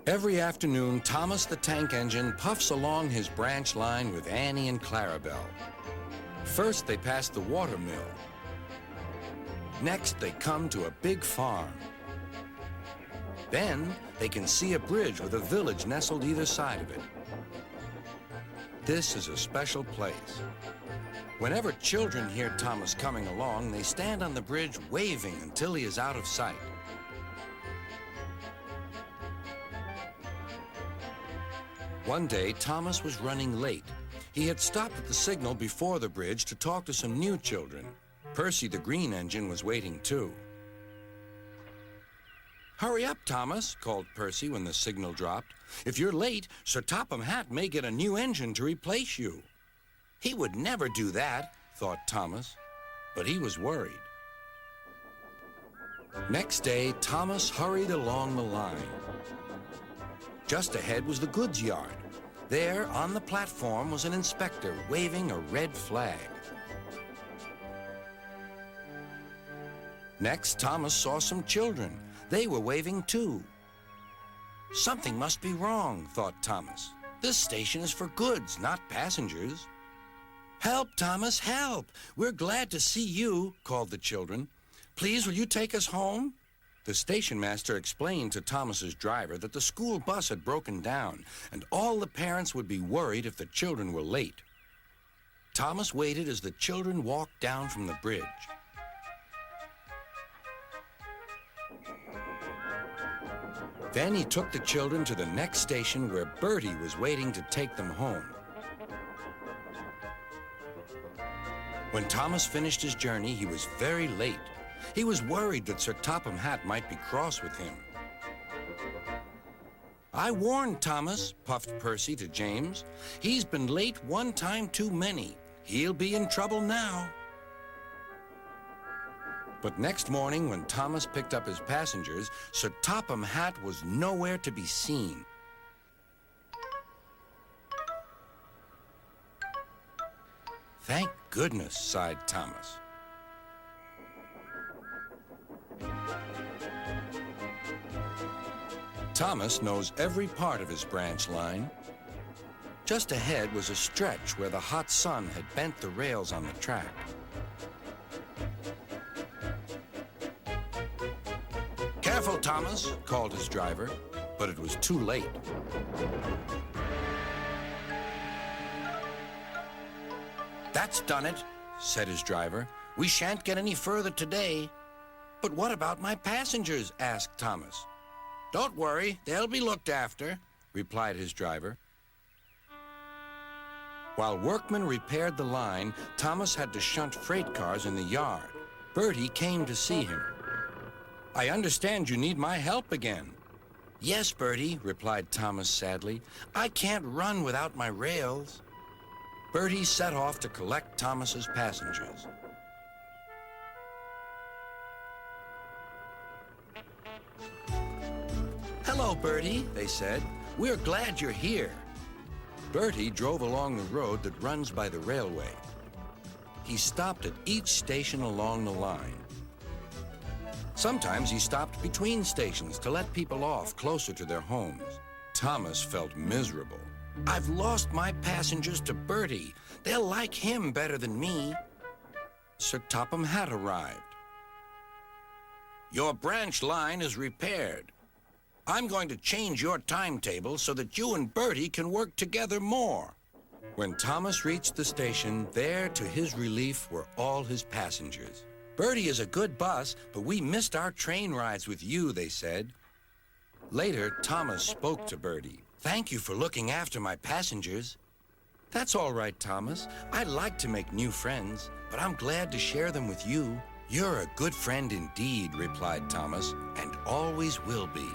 Every afternoon, Thomas the Tank Engine puffs along his branch line with Annie and Clarabelle. First, they pass the water mill. Next, they come to a big farm. Then, they can see a bridge with a village nestled either side of it. This is a special place. Whenever children hear Thomas coming along, they stand on the bridge waving until he is out of sight. One day, Thomas was running late. He had stopped at the signal before the bridge to talk to some new children. Percy the green engine was waiting too. "Hurry up, Thomas," called Percy when the signal dropped. "If you're late, Sir Topham Hatt may get a new engine to replace you." He would never do that, thought Thomas, but he was worried. Next day, Thomas hurried along the line. Just ahead was the goods yard. There, on the platform, was an inspector waving a red flag. Next, Thomas saw some children. They were waving too. Something must be wrong, thought Thomas. This station is for goods, not passengers. "Help, Thomas, help! We're glad to see you," called the children. "Please, will you take us home?" The station master explained to Thomas's driver that the school bus had broken down, and all the parents would be worried if the children were late. Thomas waited as the children walked down from the bridge. Then he took the children to the next station where Bertie was waiting to take them home. When Thomas finished his journey, he was very late. He was worried that Sir Topham Hatt might be cross with him. "I warned Thomas," puffed Percy to James. "He's been late one time too many. He'll be in trouble now." But next morning, when Thomas picked up his passengers, Sir Topham Hatt was nowhere to be seen. "Thank goodness," sighed Thomas. Thomas knows every part of his branch line. Just ahead was a stretch where the hot sun had bent the rails on the track. "Careful, Thomas," called his driver, but it was too late. "That's done it," said his driver. "We shan't get any further today." "But what about my passengers?" asked Thomas. "Don't worry, they'll be looked after," replied his driver. While workmen repaired the line, Thomas had to shunt freight cars in the yard. Bertie came to see him. "I understand you need my help again." "Yes, Bertie," replied Thomas sadly. "I can't run without my rails." Bertie set off to collect Thomas's passengers. "Hello, Bertie," they said. "We're glad you're here." Bertie drove along the road that runs by the railway. He stopped at each station along the line. Sometimes he stopped between stations to let people off closer to their homes. Thomas felt miserable. "I've lost my passengers to Bertie. They'll like him better than me." Sir Topham Hatt arrived. "Your branch line is repaired. I'm going to change your timetable so that you and Bertie can work together more." When Thomas reached the station, there, to his relief, were all his passengers. "Bertie is a good bus, but we missed our train rides with you," they said. Later, Thomas spoke to Bertie. "Thank you for looking after my passengers." "That's all right, Thomas. I like to make new friends, but I'm glad to share them with you." "You're a good friend indeed," replied Thomas, "and always will be."